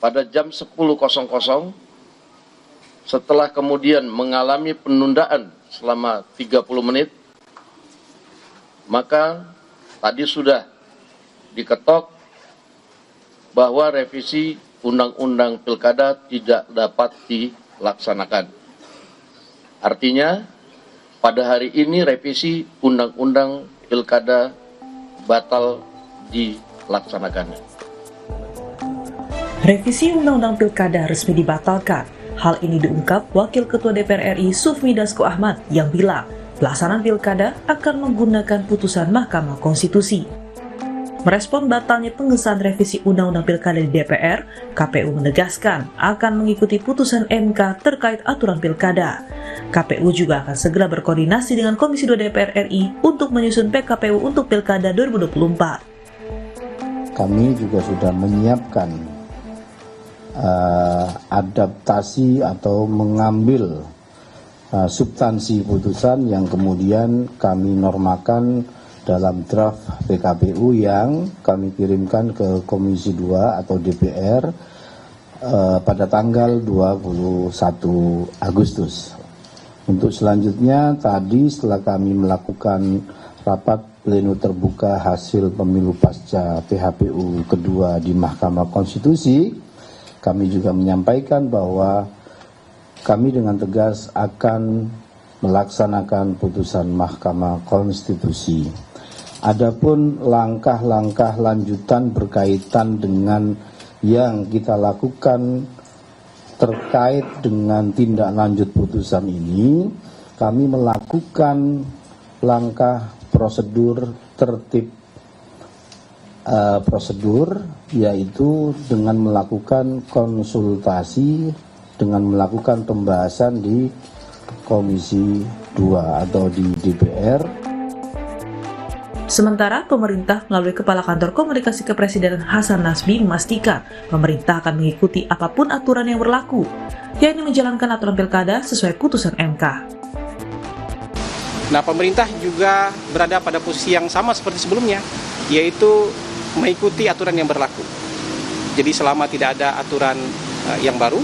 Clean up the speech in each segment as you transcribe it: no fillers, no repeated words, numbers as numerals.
pada jam 10.00 setelah kemudian mengalami penundaan selama 30 menit, maka tadi sudah diketok bahwa revisi Undang-Undang Pilkada tidak dapat dilaksanakan. Artinya, pada hari ini revisi Undang-Undang Pilkada batal dilaksanakannya. Revisi Undang-Undang Pilkada resmi dibatalkan. Hal ini diungkap Wakil Ketua DPR RI Sufmi Dasko Ahmad yang bilang pelaksanaan Pilkada akan menggunakan putusan Mahkamah Konstitusi. Merespon batalnya pengesahan revisi Undang-Undang Pilkada di DPR, KPU menegaskan akan mengikuti putusan MK terkait aturan Pilkada. KPU juga akan segera berkoordinasi dengan Komisi 2 DPR RI untuk menyusun PKPU untuk Pilkada 2024. Kami juga sudah menyiapkan adaptasi atau mengambil substansi putusan yang kemudian kami normakan dalam draft PKPU yang kami kirimkan ke Komisi 2 atau DPR pada tanggal 21 Agustus. Untuk selanjutnya tadi setelah kami melakukan rapat pleno terbuka hasil pemilu pasca PHPU kedua di Mahkamah Konstitusi, kami juga menyampaikan bahwa kami dengan tegas akan melaksanakan putusan Mahkamah Konstitusi. Adapun langkah-langkah lanjutan berkaitan dengan yang kita lakukan terkait dengan tindak lanjut putusan ini, kami melakukan langkah prosedur tertib prosedur, yaitu dengan melakukan konsultasi, dengan melakukan pembahasan di Komisi 2 atau di DPR. Sementara pemerintah melalui Kepala Kantor Komunikasi Kepresidenan Hasan Nasbi memastikan pemerintah akan mengikuti apapun aturan yang berlaku, yakni menjalankan aturan pilkada sesuai putusan MK. Nah, pemerintah juga berada pada posisi yang sama seperti sebelumnya, yaitu mengikuti aturan yang berlaku. Jadi selama tidak ada aturan yang baru,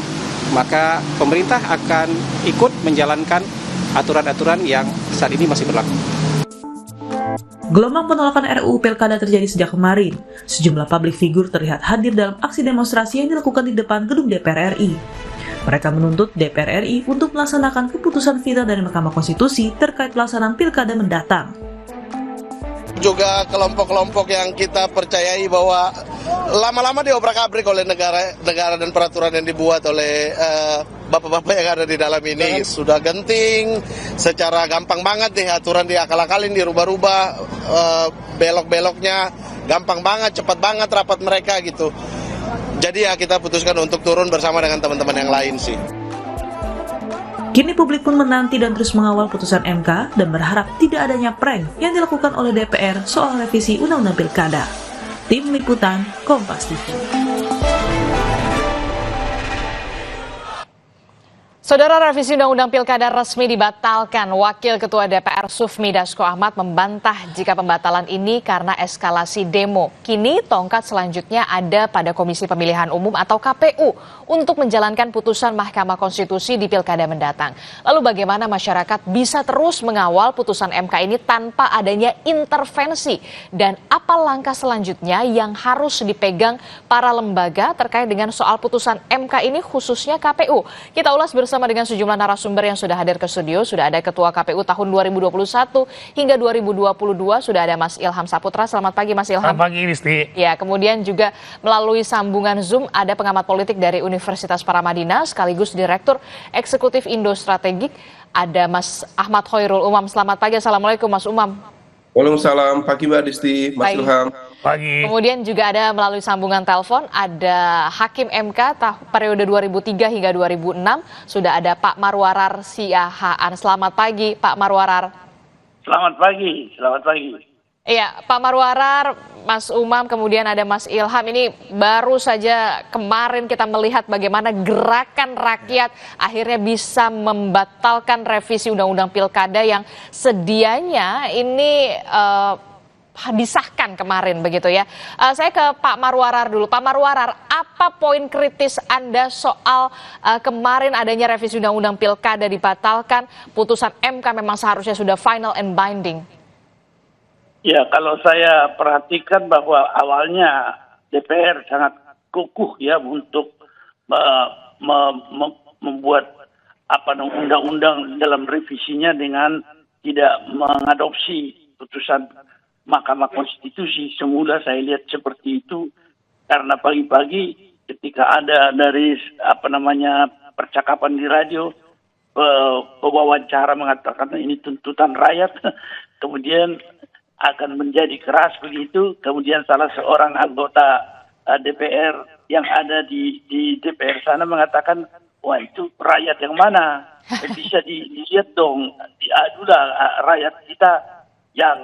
maka pemerintah akan ikut menjalankan aturan-aturan yang saat ini masih berlaku. Gelombang penolakan RUU Pilkada terjadi sejak kemarin. Sejumlah publik figur terlihat hadir dalam aksi demonstrasi yang dilakukan di depan gedung DPR RI. Mereka menuntut DPR RI untuk melaksanakan keputusan final dari Mahkamah Konstitusi terkait pelaksanaan Pilkada mendatang. Juga kelompok-kelompok yang kita percayai bahwa lama-lama diobrak-abrik oleh negara dan peraturan yang dibuat oleh bapak-bapak yang ada di dalam ini. Sudah genting, secara gampang banget deh aturan diakal-akalin, dirubah-rubah, belok-beloknya gampang banget, cepat banget rapat mereka gitu. Jadi ya kita putuskan untuk turun bersama dengan teman-teman yang lain sih. Kini publik pun menanti dan terus mengawal putusan MK dan berharap tidak adanya prank yang dilakukan oleh DPR soal revisi Undang-Undang Pilkada. Tim Liputan Kompas TV. Saudara, revisi Undang-Undang Pilkada resmi dibatalkan. Wakil Ketua DPR Sufmi Dasko Ahmad membantah jika pembatalan ini karena eskalasi demo. Kini tongkat selanjutnya ada pada Komisi Pemilihan Umum atau KPU untuk menjalankan putusan Mahkamah Konstitusi di Pilkada mendatang. Lalu bagaimana masyarakat bisa terus mengawal putusan MK ini tanpa adanya intervensi? Dan apa langkah selanjutnya yang harus dipegang para lembaga terkait dengan soal putusan MK ini khususnya KPU? Kita ulas bersama dengan sejumlah narasumber yang sudah hadir ke studio. Sudah ada Ketua KPU tahun 2021 hingga 2022, sudah ada Mas Ilham Saputra. Selamat pagi Mas Ilham. Selamat pagi Risti. Ya, kemudian juga melalui sambungan Zoom ada pengamat politik dari Universitas Paramadina sekaligus Direktur Eksekutif Indo Strategik, ada Mas Ahmad Khairul Umam. Selamat pagi, Assalamualaikum Mas Umam. Waalaikumsalam, pagi Mbak Disti, Mas Ilham. Pagi. Kemudian juga ada melalui sambungan telepon ada Hakim MK periode 2003 hingga 2006, sudah ada Pak Marwarar Siahaan. Selamat pagi Pak Marwarar. Selamat pagi, selamat pagi. Iya, Pak Marwarar, Mas Umam, kemudian ada Mas Ilham. Ini baru saja kemarin kita melihat bagaimana gerakan rakyat akhirnya bisa membatalkan revisi Undang-Undang Pilkada yang sedianya ini disahkan kemarin begitu ya. Saya ke Pak Marwarar dulu. Pak Marwarar, apa poin kritis Anda soal kemarin adanya revisi Undang-Undang Pilkada dibatalkan, putusan MK memang seharusnya sudah final and binding? Ya, kalau saya perhatikan bahwa awalnya DPR sangat kukuh ya untuk membuat undang-undang dalam revisinya dengan tidak mengadopsi putusan Mahkamah Konstitusi. Semula saya lihat seperti itu karena pagi-pagi ketika ada dari percakapan di radio, pewawancara mengatakan ini tuntutan rakyat, kemudian akan menjadi keras begitu. Kemudian salah seorang anggota DPR yang ada di DPR sana mengatakan, wah itu rakyat yang mana? Bisa dilihat dong, diadulah rakyat kita yang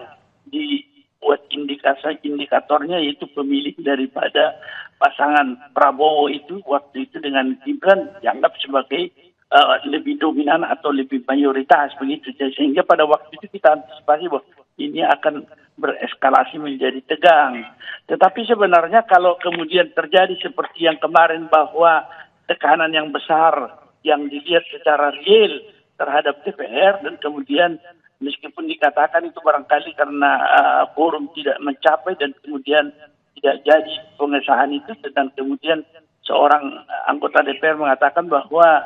dibuat indikatornya yaitu pemilih daripada pasangan Prabowo itu waktu itu dengan Gibran dianggap sebagai lebih dominan atau lebih mayoritas begitu. Sehingga pada waktu itu kita antisipasi bahwa ini akan bereskalasi menjadi tegang. Tetapi sebenarnya kalau kemudian terjadi seperti yang kemarin bahwa tekanan yang besar yang dilihat secara real terhadap DPR dan kemudian meskipun dikatakan itu barangkali karena forum tidak mencapai dan kemudian tidak jadi pengesahan itu, dan kemudian seorang anggota DPR mengatakan bahwa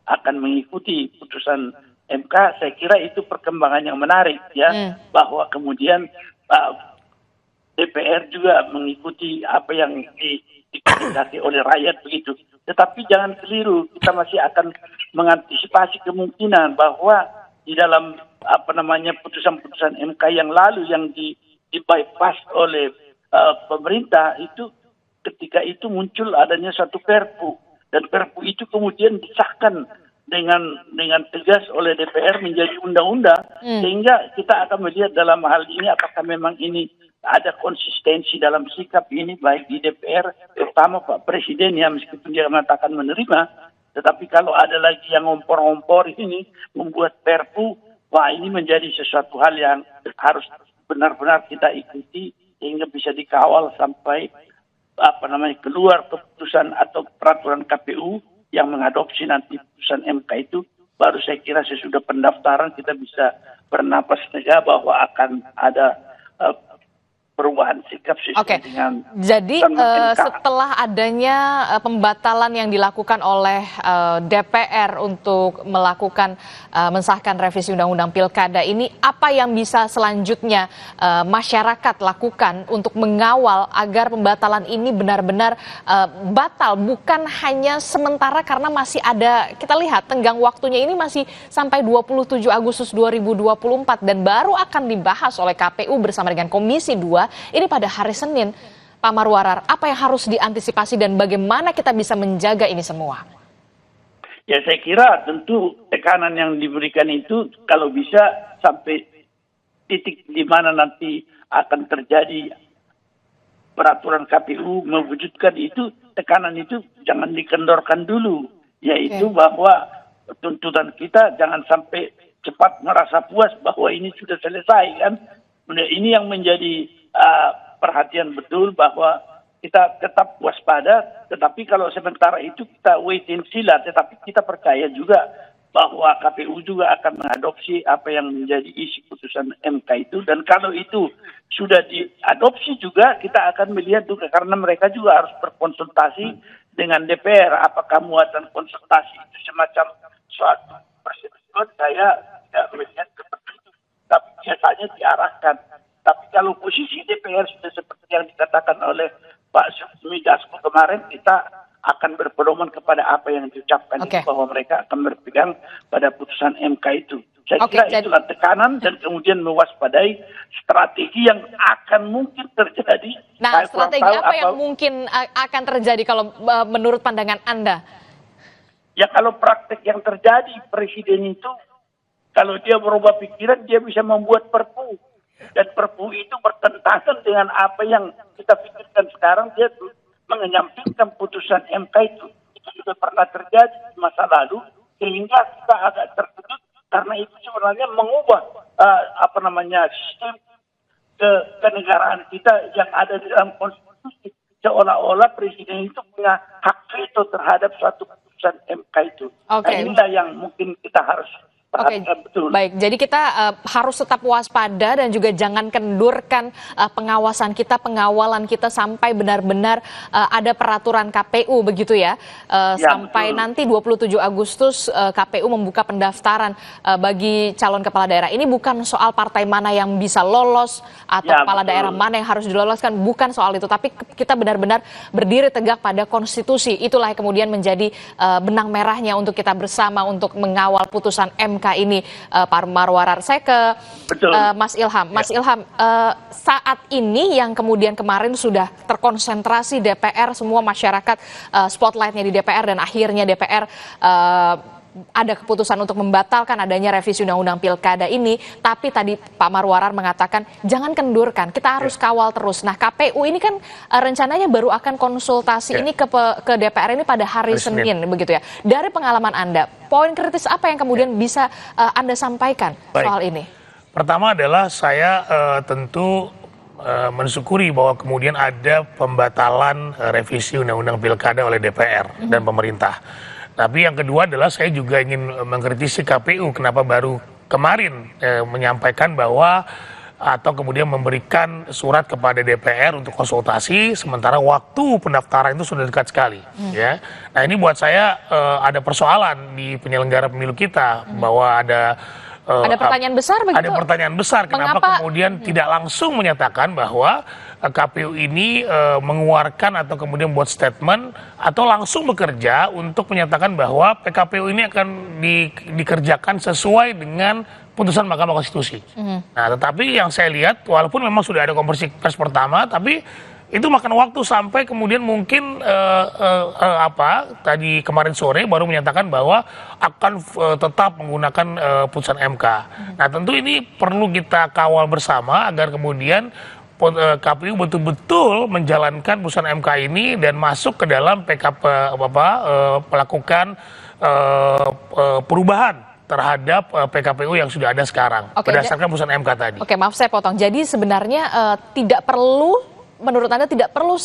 akan mengikuti putusan MK, saya kira itu perkembangan yang menarik ya, bahwa kemudian DPR juga mengikuti apa yang dikehendaki oleh rakyat begitu. Tetapi jangan keliru, kita masih akan mengantisipasi kemungkinan bahwa di dalam putusan-putusan MK yang lalu yang di bypass oleh pemerintah itu, ketika itu muncul adanya satu Perpu, dan Perpu itu kemudian disahkan dengan tegas oleh DPR menjadi undang-undang, sehingga kita akan melihat dalam hal ini apakah memang ini ada konsistensi dalam sikap ini baik di DPR, terutama Pak Presiden ya, meskipun dia mengatakan menerima, tetapi kalau ada lagi yang ngompor-ngompor ini membuat Perpu, wah ini menjadi sesuatu hal yang harus benar-benar kita ikuti sehingga bisa dikawal sampai keluar keputusan atau peraturan KPU yang mengadopsi nanti putusan MK itu. Baru saya kira sesudah pendaftaran kita bisa bernapas lega bahwa akan ada perubahan sikap sesuai dengan. Jadi setelah adanya pembatalan yang dilakukan oleh DPR untuk melakukan mensahkan revisi Undang-Undang Pilkada ini, apa yang bisa selanjutnya masyarakat lakukan untuk mengawal agar pembatalan ini benar-benar batal, bukan hanya sementara karena masih ada, kita lihat tenggang waktunya ini masih sampai 27 Agustus 2024 dan baru akan dibahas oleh KPU bersama dengan Komisi 2 ini pada hari Senin. Pak Marwarar, apa yang harus diantisipasi dan bagaimana kita bisa menjaga ini semua? Ya, saya kira tentu tekanan yang diberikan itu kalau bisa sampai titik di mana nanti akan terjadi peraturan KPU mewujudkan itu, tekanan itu jangan dikendorkan dulu, yaitu bahwa tuntutan kita jangan sampai cepat merasa puas bahwa ini sudah selesai kan. Ini yang menjadi perhatian betul bahwa kita tetap waspada, tetapi kalau sementara itu kita wait and see lah, tetapi kita percaya juga bahwa KPU juga akan mengadopsi apa yang menjadi isi putusan MK itu, dan kalau itu sudah diadopsi juga kita akan melihat juga, karena mereka juga harus berkonsultasi dengan DPR, apakah muatan konsultasi itu semacam suatu persetujuan, saya tidak melihat seperti itu, tapi biasanya diarahkan. Tapi kalau posisi DPR sudah seperti yang dikatakan oleh Pak Sufmi Dasko kemarin, kita akan berpedoman kepada apa yang diucapkan itu, bahwa mereka akan berpegang pada putusan MK itu. Saya kira itulah tekanan dan kemudian mewaspadai strategi yang akan mungkin terjadi. Nah, strategi apa yang mungkin akan terjadi kalau menurut pandangan Anda? Ya, kalau praktek yang terjadi, Presiden itu kalau dia berubah pikiran, dia bisa membuat Perpu. Dan Perpu itu bertentangan dengan apa yang kita pikirkan sekarang. Dia menyampingkan putusan MK itu. Itu sudah pernah terjadi di masa lalu, sehingga kita agak terkejut karena itu sebenarnya mengubah sistem kenegaraan kita yang ada di dalam konstitusi. Seolah-olah presiden itu punya hak veto terhadap suatu keputusan MK itu. Oke. Nah, inilah yang mungkin kita harus perhatikan betul. Baik, jadi kita harus tetap waspada dan juga jangan kendurkan pengawasan kita, pengawalan kita sampai benar-benar ada peraturan KPU begitu ya. Sampai betul. nanti 27 Agustus KPU membuka pendaftaran bagi calon kepala daerah. Ini bukan soal partai mana yang bisa lolos atau kepala daerah mana yang harus diloloskan, bukan soal itu. Tapi kita benar-benar berdiri tegak pada konstitusi. Itulah yang kemudian menjadi benang merahnya untuk kita bersama untuk mengawal putusan MK ini, Pak Marwarar. Saya ke Mas Ilham. Mas Ilham, saat ini yang kemudian kemarin sudah terkonsentrasi DPR, semua masyarakat spotlightnya di DPR dan akhirnya DPR ada keputusan untuk membatalkan adanya revisi Undang-Undang Pilkada ini, tapi tadi Pak Marwarar mengatakan jangan kendurkan, kita harus kawal terus. Nah, KPU ini kan rencananya baru akan konsultasi ini ke DPR ini pada hari Senin, begitu ya. Dari pengalaman Anda, poin kritis apa yang kemudian bisa Anda sampaikan soal ini? Pertama adalah saya tentu mensyukuri bahwa kemudian ada pembatalan revisi Undang-Undang Pilkada oleh DPR dan pemerintah. Tapi yang kedua adalah saya juga ingin mengkritisi KPU kenapa baru kemarin menyampaikan bahwa atau kemudian memberikan surat kepada DPR untuk konsultasi sementara waktu pendaftaran itu sudah dekat sekali. Ya. Nah ini buat saya ada persoalan di penyelenggara pemilu kita bahwa ada pertanyaan besar begitu? Ada pertanyaan besar kenapa kemudian tidak langsung menyatakan bahwa KPU ini mengeluarkan atau kemudian buat statement atau langsung bekerja untuk menyatakan bahwa PKPU ini akan dikerjakan sesuai dengan putusan Mahkamah Konstitusi. Nah, tetapi yang saya lihat walaupun memang sudah ada konferensi pers pertama, tapi itu makan waktu sampai kemudian mungkin tadi kemarin sore baru menyatakan bahwa akan tetap menggunakan putusan MK. Nah, tentu ini perlu kita kawal bersama agar kemudian KPU betul-betul menjalankan putusan MK ini dan masuk ke dalam melakukan perubahan terhadap PKPU yang sudah ada sekarang berdasarkan putusan MK tadi. Oke, maaf saya potong. Jadi sebenarnya tidak perlu, menurut Anda tidak perlu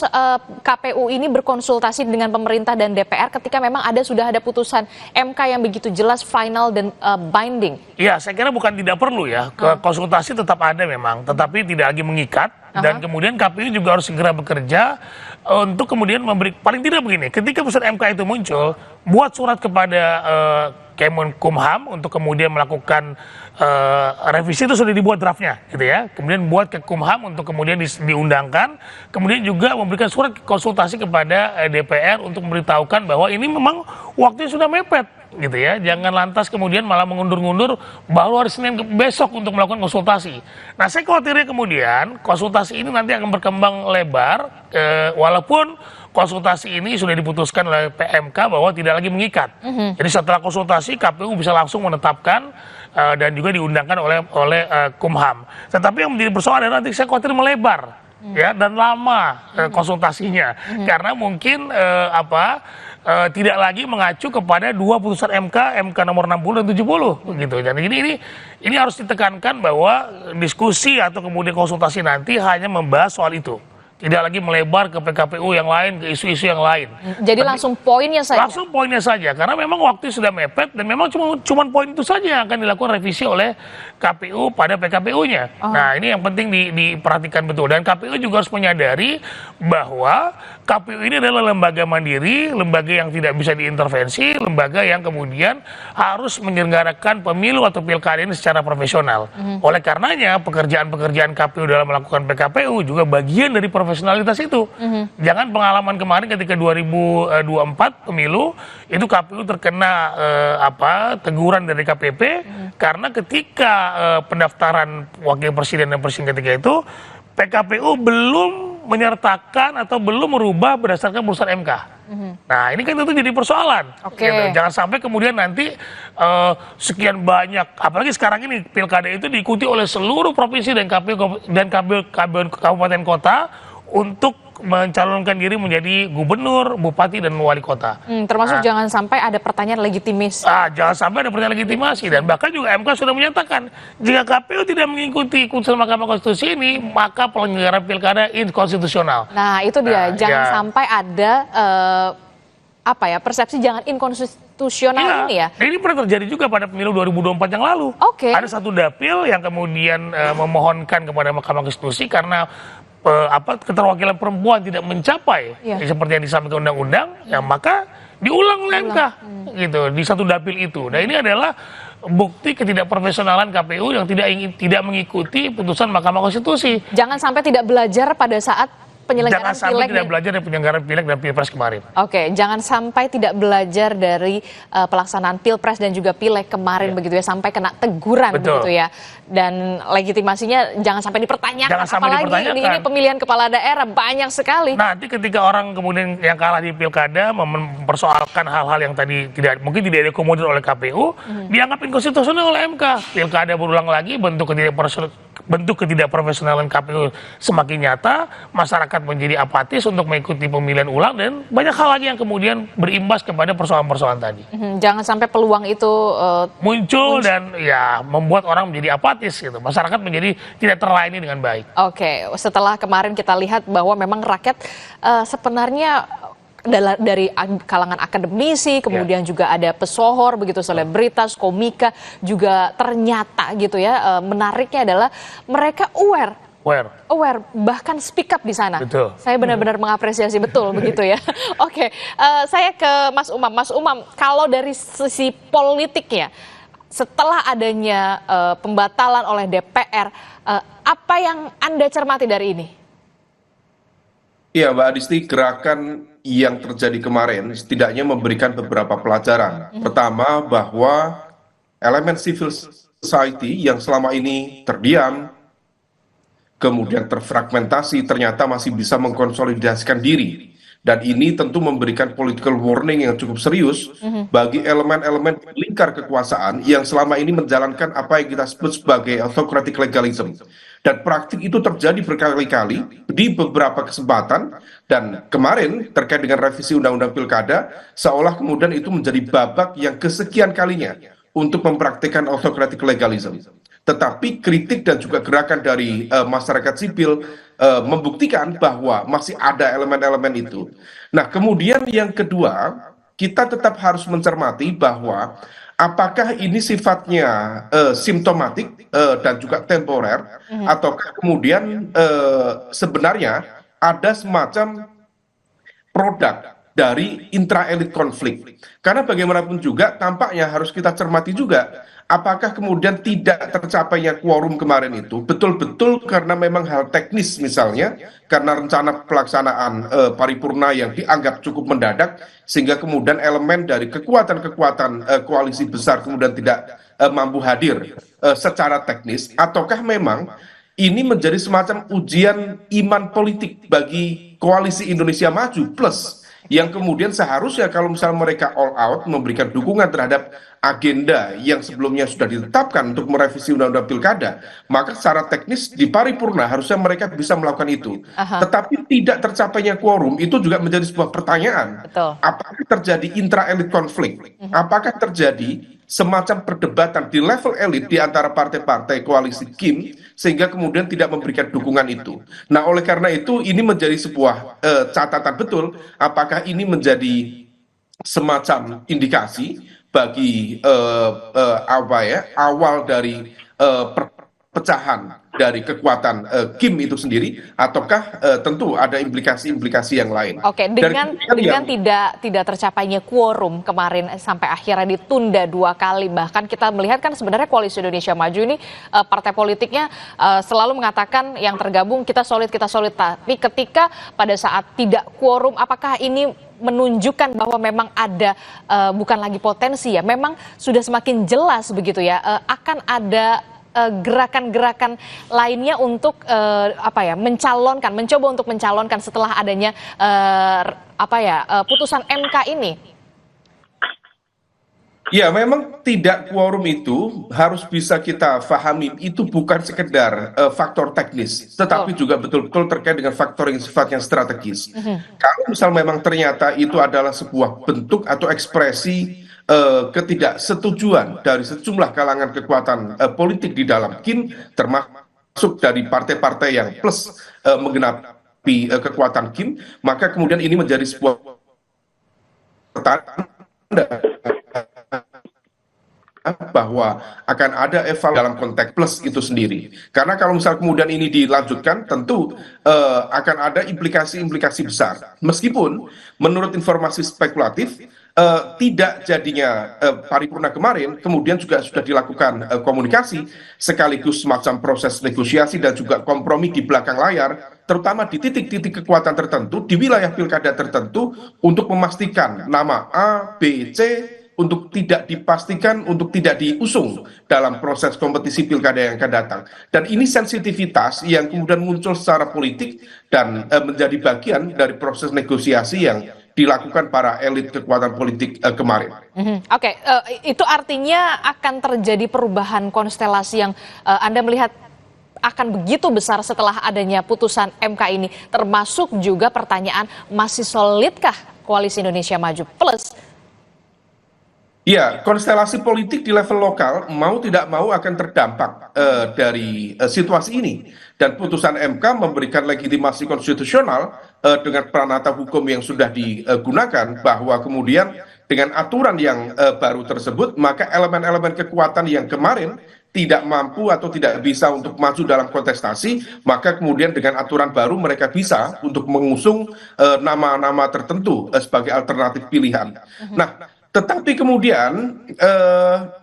KPU ini berkonsultasi dengan pemerintah dan DPR ketika memang sudah ada putusan MK yang begitu jelas, final dan binding? Iya, saya kira bukan tidak perlu ya. Konsultasi tetap ada memang, tetapi tidak lagi mengikat. Dan kemudian KPU juga harus segera bekerja untuk kemudian memberi, paling tidak begini, ketika putusan MK itu muncul, buat surat kepada Kemenkumham untuk kemudian melakukan revisi itu sudah dibuat draftnya, gitu ya. Kemudian buat ke Kumham untuk kemudian diundangkan, kemudian juga memberikan surat konsultasi kepada DPR untuk memberitahukan bahwa ini memang waktunya sudah mepet, gitu ya. Jangan lantas kemudian malah mengundur-ngundur baru hari Senin besok untuk melakukan konsultasi. Nah, saya khawatirnya kemudian konsultasi ini nanti akan berkembang lebar, walaupun konsultasi ini sudah diputuskan oleh PMK bahwa tidak lagi mengikat. Jadi setelah konsultasi KPU bisa langsung menetapkan dan juga diundangkan oleh Kumham. Tetapi yang menjadi persoalan adalah nanti saya khawatir melebar ya dan lama konsultasinya karena mungkin tidak lagi mengacu kepada dua putusan MK nomor 60 dan 70 gitu. Dan ini harus ditekankan bahwa diskusi atau kemudian konsultasi nanti hanya membahas soal itu. Tidak lagi melebar ke PKPU yang lain, ke isu-isu yang lain. Jadi langsung poinnya saja? Langsung poinnya saja, karena memang waktu sudah mepet dan memang cuma poin itu saja yang akan dilakukan revisi oleh KPU pada PKPU-nya. Nah, ini yang penting diperhatikan betul. Dan KPU juga harus menyadari bahwa KPU ini adalah lembaga mandiri, lembaga yang tidak bisa diintervensi, lembaga yang kemudian harus menyelenggarakan pemilu atau pilkada ini secara profesional. Oleh karenanya, pekerjaan-pekerjaan KPU dalam melakukan PKPU juga bagian dari profesionalitas itu. Jangan pengalaman kemarin ketika 2024 pemilu itu KPU terkena teguran dari KPP karena ketika pendaftaran wakil presiden dan presiden ketika itu PKPU belum menyertakan atau belum merubah berdasarkan putusan MK. Nah, ini kan tentu jadi persoalan. Gitu. Jangan sampai kemudian nanti sekian banyak, apalagi sekarang ini pilkada itu diikuti oleh seluruh provinsi dan kabupaten kota untuk mencalonkan diri menjadi gubernur, bupati, dan wali kota. Termasuk jangan sampai ada pertanyaan legitimis. Jangan sampai ada pertanyaan legitimasi, dan bahkan juga MK sudah menyatakan jika KPU tidak mengikuti putusan Mahkamah Konstitusi ini, maka penyelenggaraan pilkada inkonstitusional. Nah itu dia, jangan sampai ada persepsi jangan inkonstitusional ini ya. Ini pernah terjadi juga pada pemilu 2024 yang lalu. Ada satu dapil yang kemudian memohonkan kepada Mahkamah Konstitusi karena keterwakilan perempuan tidak mencapai seperti yang disampaikan undang-undang, ya maka diulang oleh MK gitu di satu dapil itu. Nah ini adalah bukti ketidakprofesionalan KPU yang tidak mengikuti putusan Mahkamah Konstitusi. Jangan sampai tidak belajar pada saat penyelenggaraan tidak belajar dari penyelenggaraan pileg dan pilpres kemarin. Jangan sampai tidak belajar dari pelaksanaan pilpres dan juga pileg kemarin begitu ya, sampai kena teguran begitu ya. Dan legitimasinya jangan sampai dipertanyakan. Apalagi ini pemilihan kepala daerah banyak sekali. Nanti ketika orang kemudian yang kalah di pilkada mempersoalkan hal-hal yang tadi mungkin tidak diakomodir oleh KPU, dianggap inkonstitusional oleh MK. Pilkada berulang lagi, bentuk ketidakprofesionalan KPU semakin nyata, masyarakat menjadi apatis untuk mengikuti pemilihan ulang, dan banyak hal lagi yang kemudian berimbas kepada persoalan-persoalan tadi. Jangan sampai peluang itu muncul dan ya membuat orang menjadi apatis gitu. Masyarakat menjadi tidak terlayani dengan baik. Setelah kemarin kita lihat bahwa memang rakyat sebenarnya dari kalangan akademisi, kemudian juga ada pesohor begitu, selebritas, komika juga ternyata gitu ya, menariknya adalah mereka aware, bahkan speak up di sana. Betul. Saya benar-benar mengapresiasi betul begitu ya. Saya ke Mas Umam. Mas Umam, kalau dari sisi politiknya, setelah adanya pembatalan oleh DPR, apa yang Anda cermati dari ini? Iya, Mbak Adisti, gerakan yang terjadi kemarin setidaknya memberikan beberapa pelajaran. Pertama, bahwa elemen civil society yang selama ini terdiam, kemudian terfragmentasi, ternyata masih bisa mengkonsolidasikan diri. Dan ini tentu memberikan political warning yang cukup serius bagi elemen-elemen lingkar kekuasaan yang selama ini menjalankan apa yang kita sebut sebagai autocratic legalism. Dan praktik itu terjadi berkali-kali di beberapa kesempatan, dan kemarin terkait dengan revisi Undang-Undang Pilkada, seolah kemudian itu menjadi babak yang kesekian kalinya untuk mempraktikkan autocratic legalism. Tetapi kritik dan juga gerakan dari masyarakat sipil membuktikan bahwa masih ada elemen-elemen itu. Nah, kemudian yang kedua, kita tetap harus mencermati bahwa apakah ini sifatnya simptomatik dan juga temporer, ataukah kemudian sebenarnya ada semacam produk dari intra-elit konflik. Karena bagaimanapun juga tampaknya harus kita cermati juga, apakah kemudian tidak tercapainya quorum kemarin itu betul-betul karena memang hal teknis, misalnya karena rencana pelaksanaan paripurna yang dianggap cukup mendadak, sehingga kemudian elemen dari kekuatan-kekuatan koalisi besar kemudian tidak mampu hadir secara teknis, ataukah memang ini menjadi semacam ujian iman politik bagi koalisi Indonesia Maju Plus, yang kemudian seharusnya kalau misalnya mereka all out memberikan dukungan terhadap agenda yang sebelumnya sudah ditetapkan untuk merevisi Undang-Undang Pilkada, maka secara teknis di paripurna harusnya mereka bisa melakukan itu. Tetapi tidak tercapainya quorum itu juga menjadi sebuah pertanyaan. Apakah terjadi intra-elit konflik? Apakah terjadi semacam perdebatan di level elit di antara partai-partai koalisi Kim, sehingga kemudian tidak memberikan dukungan itu. Nah, oleh karena itu ini menjadi sebuah catatan betul, apakah ini menjadi semacam indikasi bagi awal dari perpecahan dari kekuatan Kim itu sendiri, ataukah tentu ada implikasi-implikasi yang lain. Dengan tidak tercapainya quorum kemarin sampai akhirnya ditunda 2 kali, bahkan kita melihat kan sebenarnya Koalisi Indonesia Maju ini partai politiknya selalu mengatakan yang tergabung kita solid, tapi ketika pada saat tidak quorum, apakah ini menunjukkan bahwa memang ada bukan lagi potensi ya, memang sudah semakin jelas begitu ya, akan ada gerakan-gerakan lainnya untuk mencoba untuk mencalonkan setelah adanya putusan MK ini? Ya, memang tidak quorum itu harus bisa kita pahami, itu bukan sekedar faktor teknis, tetapi juga betul-betul terkait dengan faktor yang sifatnya strategis. Kalau misal memang ternyata itu adalah sebuah bentuk atau ekspresi ketidaksetujuan dari sejumlah kalangan kekuatan politik di dalam KIN, termasuk dari partai-partai yang plus menggenapi kekuatan KIN, maka kemudian ini menjadi sebuah pertanda bahwa akan ada evaluasi dalam konteks plus itu sendiri. Karena kalau misal kemudian ini dilanjutkan, tentu akan ada implikasi-implikasi besar. Meskipun menurut informasi spekulatif, tidak jadinya paripurna kemarin, kemudian juga sudah dilakukan komunikasi, sekaligus semacam proses negosiasi dan juga kompromi di belakang layar, terutama di titik-titik kekuatan tertentu, di wilayah pilkada tertentu, untuk memastikan nama A, B, C, untuk tidak dipastikan, untuk tidak diusung dalam proses kompetisi pilkada yang akan datang. Dan ini sensitivitas yang kemudian muncul secara politik dan menjadi bagian dari proses negosiasi yang dilakukan para elit kekuatan politik kemarin. Oke, itu artinya akan terjadi perubahan konstelasi yang Anda melihat akan begitu besar setelah adanya putusan MK ini, termasuk juga pertanyaan masih solidkah Koalisi Indonesia Maju Plus? Ya, konstelasi politik di level lokal mau tidak mau akan terdampak dari situasi ini. Dan putusan MK memberikan legitimasi konstitusional dengan peranata hukum yang sudah digunakan, bahwa kemudian dengan aturan yang baru tersebut, maka elemen-elemen kekuatan yang kemarin tidak mampu atau tidak bisa untuk maju dalam kontestasi, maka kemudian dengan aturan baru mereka bisa untuk mengusung nama-nama tertentu sebagai alternatif pilihan. Nah, tetapi kemudian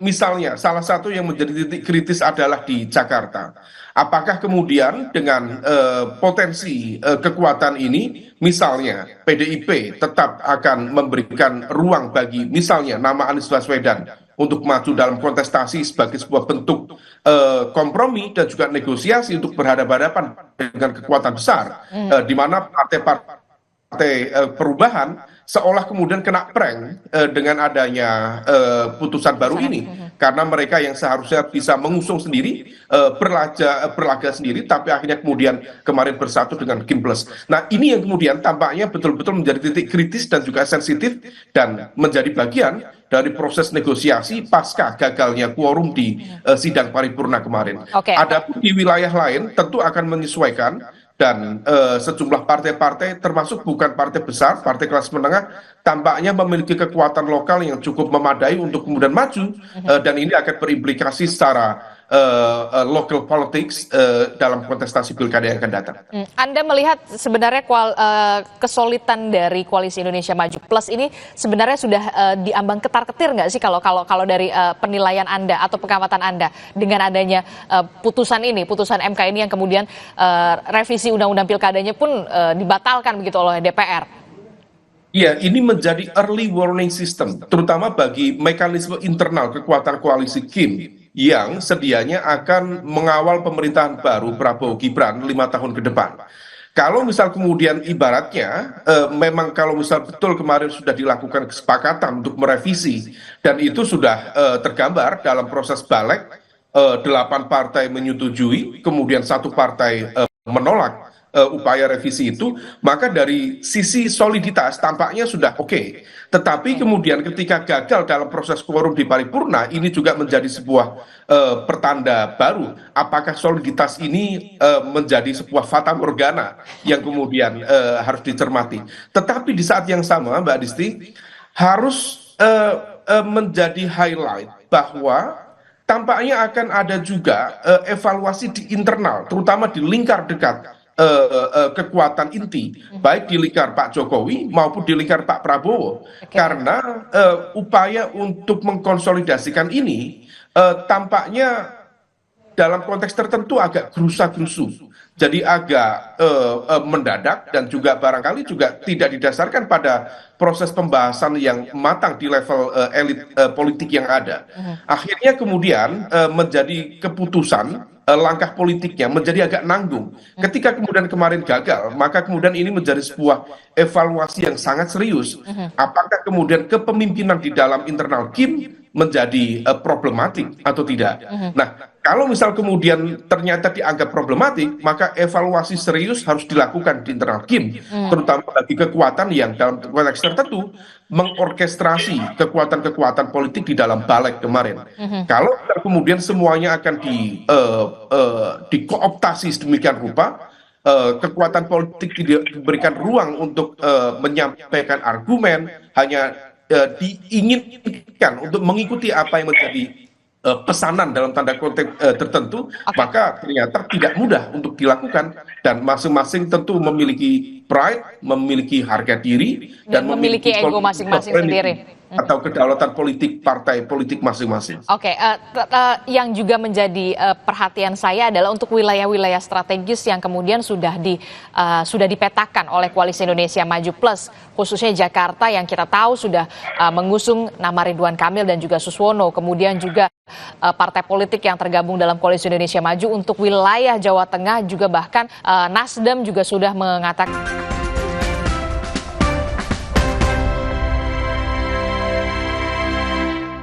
misalnya salah satu yang menjadi titik kritis adalah di Jakarta. Apakah kemudian dengan potensi kekuatan ini, misalnya PDIP tetap akan memberikan ruang bagi misalnya nama Anies Baswedan untuk maju dalam kontestasi sebagai sebuah bentuk kompromi dan juga negosiasi untuk berhadapan-hadapan dengan kekuatan besar, di mana partai perubahan seolah kemudian kena prank dengan adanya putusan baru ini, karena mereka yang seharusnya bisa mengusung sendiri, berlaga sendiri, tapi akhirnya kemudian kemarin bersatu dengan KIN Plus. Nah, ini yang kemudian tampaknya betul-betul menjadi titik kritis dan juga sensitif dan menjadi bagian dari proses negosiasi pasca gagalnya quorum di sidang paripurna kemarin. Adapun di wilayah lain tentu akan menyesuaikan. Dan sejumlah partai-partai, termasuk bukan partai besar, partai kelas menengah, tampaknya memiliki kekuatan lokal yang cukup memadai untuk kemudian maju, dan ini akan berimplikasi secara local politics dalam kontestasi pilkada yang akan datang. Anda melihat sebenarnya kesulitan dari Koalisi Indonesia Maju Plus ini sebenarnya sudah diambang ketar-ketir nggak sih kalau dari penilaian Anda atau pengamatan Anda dengan adanya putusan MK ini yang kemudian revisi undang-undang pilkadanya pun dibatalkan begitu oleh DPR? Iya, ini menjadi early warning system, terutama bagi mekanisme internal kekuatan koalisi KIN yang sedianya akan mengawal pemerintahan baru Prabowo Gibran 5 tahun ke depan. Kalau misal kemudian ibaratnya memang kalau misal betul kemarin sudah dilakukan kesepakatan untuk merevisi dan itu sudah tergambar dalam proses balik, 8 partai menyetujui, kemudian 1 partai menolak upaya revisi itu, maka dari sisi soliditas tampaknya sudah oke. Tetapi kemudian ketika gagal dalam proses quorum di paripurna, ini juga menjadi sebuah pertanda baru. Apakah soliditas ini menjadi sebuah fata morgana yang kemudian harus dicermati. Tetapi di saat yang sama, Mbak Adisti, harus menjadi highlight bahwa tampaknya akan ada juga evaluasi di internal, terutama di lingkar dekat kekuatan inti, baik di lingkar Pak Jokowi maupun di lingkar Pak Prabowo, karena upaya untuk mengkonsolidasikan ini tampaknya dalam konteks tertentu agak gerusa-gerusu. jadi agak mendadak dan juga barangkali juga tidak didasarkan pada proses pembahasan yang matang di level elit politik yang ada. Akhirnya kemudian menjadi keputusan langkah politiknya menjadi agak nanggung. Ketika kemudian kemarin gagal, maka kemudian ini menjadi sebuah evaluasi yang sangat serius. Apakah kemudian kepemimpinan di dalam internal Kim menjadi problematik atau tidak? Nah, kalau misal kemudian ternyata dianggap problematik, maka evaluasi serius harus dilakukan di internal Kim, terutama bagi kekuatan yang dalam konteks tertentu mengorkestrasi kekuatan-kekuatan politik di dalam balik kemarin. Kalau kemudian semuanya akan dikooptasi sedemikian rupa, kekuatan politik diberikan ruang untuk menyampaikan argumen, hanya diinginkan untuk mengikuti apa yang menjadi pesanan dalam tanda kutip tertentu, maka ternyata tidak mudah untuk dilakukan, dan masing-masing tentu memiliki pride, memiliki harga diri, dan memiliki ego masing-masing sendiri atau kedaulatan politik partai politik masing-masing. Oke, yang juga menjadi perhatian saya adalah untuk wilayah-wilayah strategis yang kemudian sudah dipetakan oleh Koalisi Indonesia Maju Plus, khususnya Jakarta yang kita tahu sudah mengusung nama Ridwan Kamil dan juga Suswono, kemudian juga partai politik yang tergabung dalam Koalisi Indonesia Maju untuk wilayah Jawa Tengah, juga bahkan Nasdem juga sudah mengatakan